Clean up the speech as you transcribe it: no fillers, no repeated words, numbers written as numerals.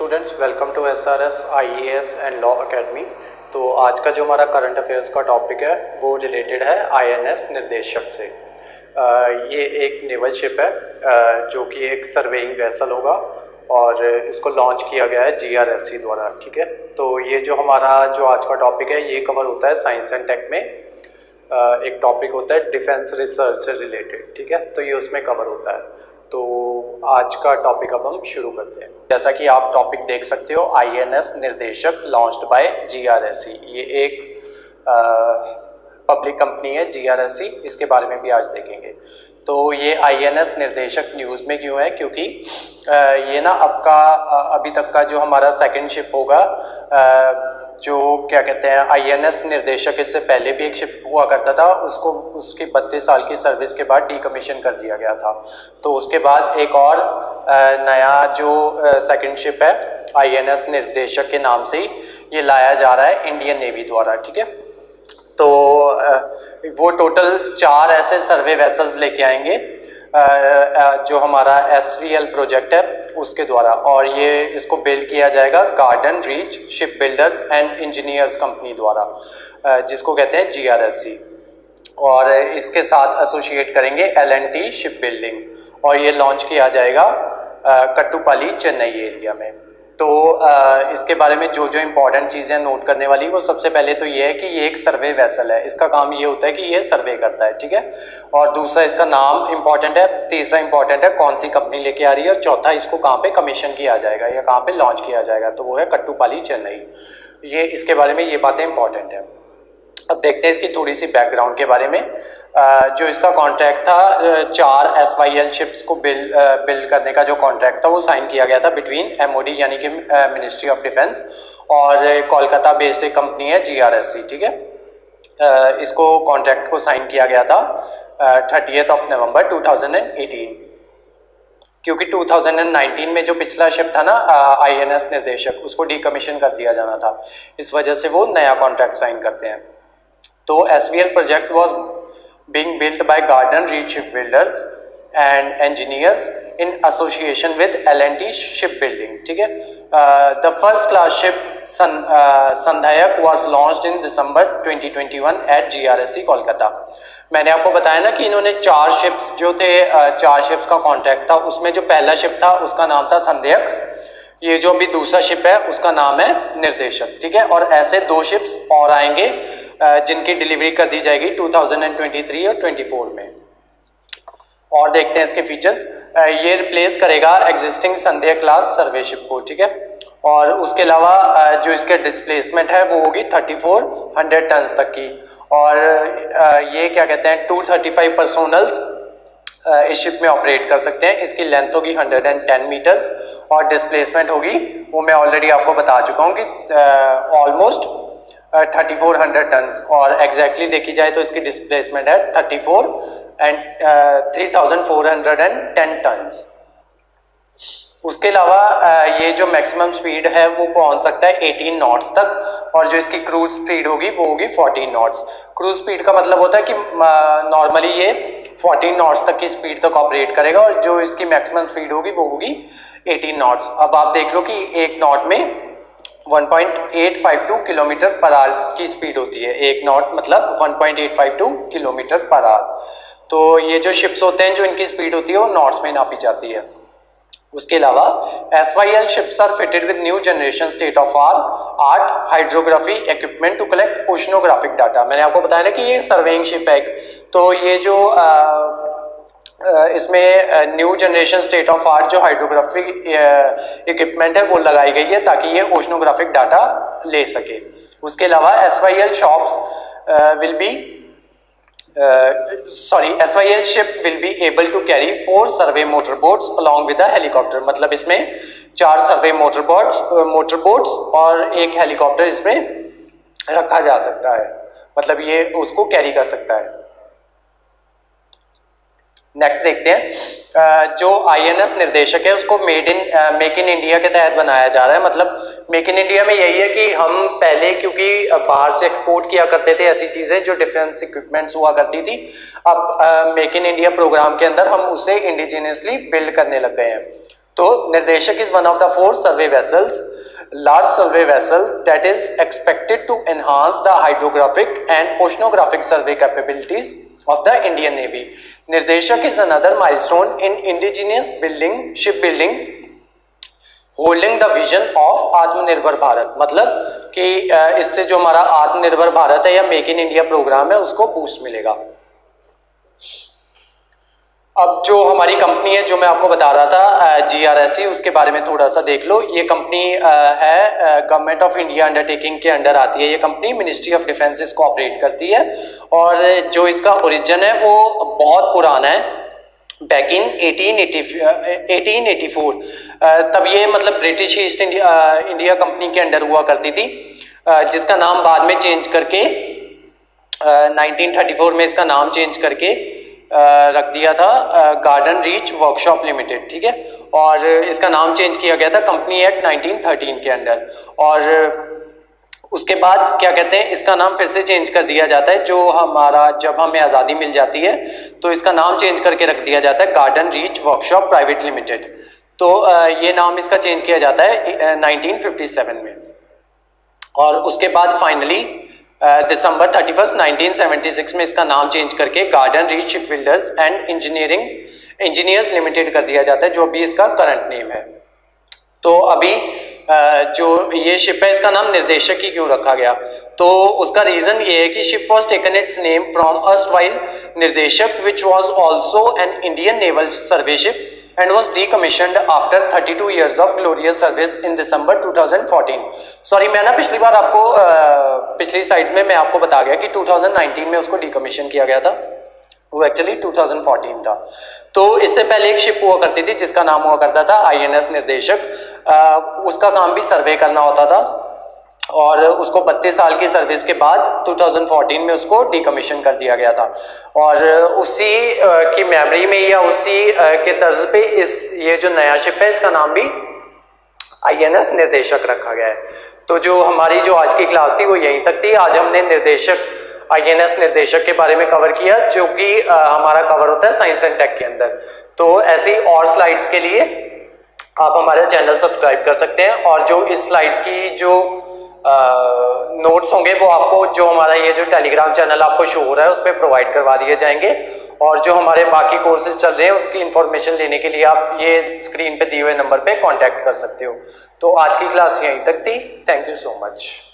Students, welcome to SRS IAS and law academy. तो आज का जो हमारा करंट अफेयर्स का टॉपिक है वो रिलेटेड है INS निर्देशक से। ये एक नेवल शिप है जो कि एक सर्वेइंग वेसल होगा और इसको लॉन्च किया गया है GRSC द्वारा। ठीक है, तो ये जो हमारा जो आज का टॉपिक है ये कवर होता है साइंस एंड टेक में। एक टॉपिक होता है डिफेंस रिसर्च से रिलेटेड। ठीक है, तो ये उसमें कवर होता है। तो आज का टॉपिक अब हम शुरू करते हैं। जैसा कि आप टॉपिक देख सकते हो, INS निर्देशक लॉन्च्ड बाय GRSC। ये एक पब्लिक कंपनी है GRSC, इसके बारे में भी आज देखेंगे। तो ये INS निर्देशक न्यूज़ में क्यों है, क्योंकि ये ना अभी तक का जो हमारा सेकंड शिप होगा, जो क्या कहते हैं INS निर्देशक, इससे पहले भी एक शिप हुआ करता था, उसको उसकी 32 साल की सर्विस के बाद डीकमीशन कर दिया गया था। तो उसके बाद एक और नया जो सेकंड शिप है INS निर्देशक के नाम से ही ये लाया जा रहा है इंडियन नेवी द्वारा। ठीक है, तो वो टोटल 4 ऐसे सर्वे वेसल्स लेके आएंगे जो हमारा SVL प्रोजेक्ट है उसके द्वारा, और ये इसको बिल्ड किया जाएगा garden reach ship builders and engineers company द्वारा, जिसको कहते हैं GRSC, और इसके साथ एसोसिएट करेंगे L&T शिप बिल्डिंग, और ये लॉन्च किया जाएगा कट्टुपाली चेन्नई एरिया में। तो इसके बारे में जो जो इम्पोर्टेंट चीज़ें नोट करने वाली, वो सबसे पहले तो ये है कि ये एक सर्वे वेसल है। इसका काम ये होता है कि ये सर्वे करता है। ठीक है, और दूसरा इसका नाम इम्पोर्टेंट है, तीसरा इम्पोर्टेंट है कौन सी कंपनी लेके आ रही है, और चौथा इसको कहाँ पे कमीशन किया जाएगा या कहाँ पे लॉन्च किया जाएगा, तो वो है कट्टुपाली चेन्नई। ये इसके बारे में ये बातें इंपॉर्टेंट है। अब देखते हैं इसकी थोड़ी सी बैकग्राउंड के बारे में। जो इसका कॉन्ट्रैक्ट था 4 SYL शिप्स को बिल्ड करने का जो कॉन्ट्रैक्ट था वो साइन किया गया था बिटवीन MOD यानी कि मिनिस्ट्री ऑफ डिफेंस और कोलकाता बेस्ड एक कंपनी है GRSC। ठीक है, इसको कॉन्ट्रैक्ट को साइन किया गया था 30 नवंबर 2018, क्योंकि 2019 में जो पिछला शिप था ना INS निर्देशक, उसको डीकमीशन कर दिया जाना था, इस वजह से वो नया कॉन्ट्रैक्ट साइन करते हैं। तो SVL project was being built by Garden Reach Shipbuilders and engineers in association with L&T Shipbuilding. ठीक है, the first class ship संधायक was launched in December 2021 at GRSC Kolkata. मैंने आपको बताया ना कि इन्होंने 4 शिप्स जो थे, 4 शिप्स का कॉन्ट्रैक्ट था, उसमें जो पहला शिप था उसका नाम था संधायक, ये जो अभी दूसरा शिप है उसका नाम है निर्देशक। ठीक है, और ऐसे 2 शिप्स और आएंगे जिनकी डिलीवरी कर दी जाएगी 2023 और 24 में। और देखते हैं इसके फीचर्स। ये रिप्लेस करेगा एग्जिस्टिंग संध्या क्लास सर्वे शिप को। ठीक है, और उसके अलावा जो इसके डिस्प्लेसमेंट है वो होगी 3400 टन तक की, और ये क्या कहते हैं 235 पर्सोनल्स इस शिप में ऑपरेट कर सकते हैं। इसकी लेंथ होगी 110 मीटर्स और डिस्प्लेसमेंट होगी, वो मैं ऑलरेडी आपको बता चुका हूँ कि ऑलमोस्ट 3400 टन्स, और एग्जैक्टली देखी जाए तो इसकी डिस्प्लेसमेंट है 3410 टन्स। उसके अलावा ये जो मैक्सिमम स्पीड है वो पहुंच सकता है 18 नॉट्स तक, और जो इसकी क्रूज स्पीड होगी वो होगी 14 नॉट्स। क्रूज स्पीड का मतलब होता है कि नॉर्मली ये 14 नॉट्स तक की स्पीड तक ऑपरेट करेगा, और जो इसकी मैक्सिमम स्पीड होगी वो होगी 18 नॉट्स। अब आप देख लो कि एक नॉट में 1.852 किलोमीटर पर आवर की स्पीड होती है। एक नॉट मतलब 1.852 किलोमीटर पर आवर। तो ये जो शिप्स होते हैं जो इनकी स्पीड होती है वो नॉट्स में नापी जाती है। उसके अलावा SYL ships are fitted with new generation state of art hydrography equipment to collect oceanographic data. मैंने आपको बताया ना कि ये सर्वेइंग शिप है, तो ये जो इसमें new generation state of art जो हाइड्रोग्राफिक इक्विपमेंट है वो लगाई गई है ताकि ये ओशनोग्राफिक डाटा ले सके। उसके अलावा SYL ship will be able to carry 4 survey motorboats along with a helicopter. मतलब इसमें 4 सर्वे मोटरबोट्स और एक हेलीकॉप्टर इसमें रखा जा सकता है, मतलब ये उसको कैरी कर सकता है। नेक्स्ट देखते हैं, जो INS निर्देशक है उसको मेक इन इंडिया के तहत बनाया जा रहा है। मतलब मेक इन इंडिया में यही है कि हम पहले क्योंकि बाहर से एक्सपोर्ट किया करते थे ऐसी चीजें जो डिफेंस इक्विपमेंट्स हुआ करती थी, अब मेक इन इंडिया प्रोग्राम के अंदर हम उसे इंडिजिनियसली बिल्ड करने लग गए हैं। तो निर्देशक is one of the 4 survey vessels, large survey vessel that is expected to enhance the hydrographic and oceanographic survey capabilities of the Indian Navy. निर्देशक is another milestone in indigenous shipbuilding holding the vision of आत्मनिर्भर भारत। मतलब कि इससे जो हमारा आत्मनिर्भर भारत है या मेक इन इंडिया प्रोग्राम है उसको बूस्ट मिलेगा। अब जो हमारी कंपनी है जो मैं आपको बता रहा था GRSE, उसके बारे में थोड़ा सा देख लो। ये कंपनी है गवर्नमेंट ऑफ इंडिया अंडरटेकिंग के अंडर आती है। ये कंपनी मिनिस्ट्री ऑफ डिफेंस इसको ऑपरेट करती है और जो इसका ओरिजिन है वो बहुत पुराना है, बैक इन 1884। तब ये मतलब ब्रिटिश ईस्ट इंडिया कंपनी के अंडर हुआ करती थी, जिसका नाम बाद में चेंज करके 1934 में इसका नाम चेंज करके रख दिया था गार्डन रीच वर्कशॉप लिमिटेड, ठीक है। और इसका नाम चेंज किया गया था कंपनी एक्ट 1913 के अंडर। और उसके बाद क्या कहते हैं, इसका नाम फिर से चेंज कर दिया जाता है। जो हमारा जब हमें आज़ादी मिल जाती है तो इसका नाम चेंज करके रख दिया जाता है garden reach workshop private limited. तो ये नाम इसका चेंज किया जाता है 1957 में। और उसके बाद फाइनली दिसंबर 31 1976 में इसका नाम चेंज करके garden reach shipbuilders and engineers limited कर दिया जाता है, जो अभी इसका करंट नेम है। तो अभी जो ये शिप है इसका नाम निर्देशक ही क्यों रखा गया, तो उसका रीजन ये है कि ship was taken its name from erstwhile Nirdeshak which was also an Indian naval survey ship and was decommissioned after 32 years of glorious service in December 2014। Sorry, मैं ना पिछली बार आपको पिछली साइड में मैं आपको बता गया कि 2019 में उसको डिकमीशन किया गया था, वो एक्चुअली 2014 था। तो इससे पहले एक शिप हुआ करती थी जिसका नाम हुआ करता था INS निर्देशक। उसका काम भी सर्वे करना होता था और उसको 32 साल की सर्विस के बाद 2014 में उसको डिकमीशन कर दिया गया था। और उसी की मेमोरी में या उसी के तर्ज पे ये जो नया शिप है इसका नाम भी INS निर्देशक रखा गया है। तो जो हमारी जो आज की क्लास थी वो यहीं तक थी। आज हमने निर्देशक INS निर्देशक के बारे में कवर किया, जो कि हमारा कवर होता है साइंस एंड टेक के अंदर। तो ऐसी और स्लाइड्स के लिए आप हमारे चैनल सब्सक्राइब कर सकते हैं और जो इस स्लाइड की जो नोट्स होंगे वो आपको जो हमारा ये जो टेलीग्राम चैनल आपको शो हो रहा है उस पर प्रोवाइड करवा दिए जाएंगे। और जो हमारे बाकी कोर्सेज चल रहे हैं उसकी इंफॉर्मेशन लेने के लिए आप ये स्क्रीन पे दिए हुए नंबर पे कांटेक्ट कर सकते हो। तो आज की क्लास यहीं तक थी। Thank you so much.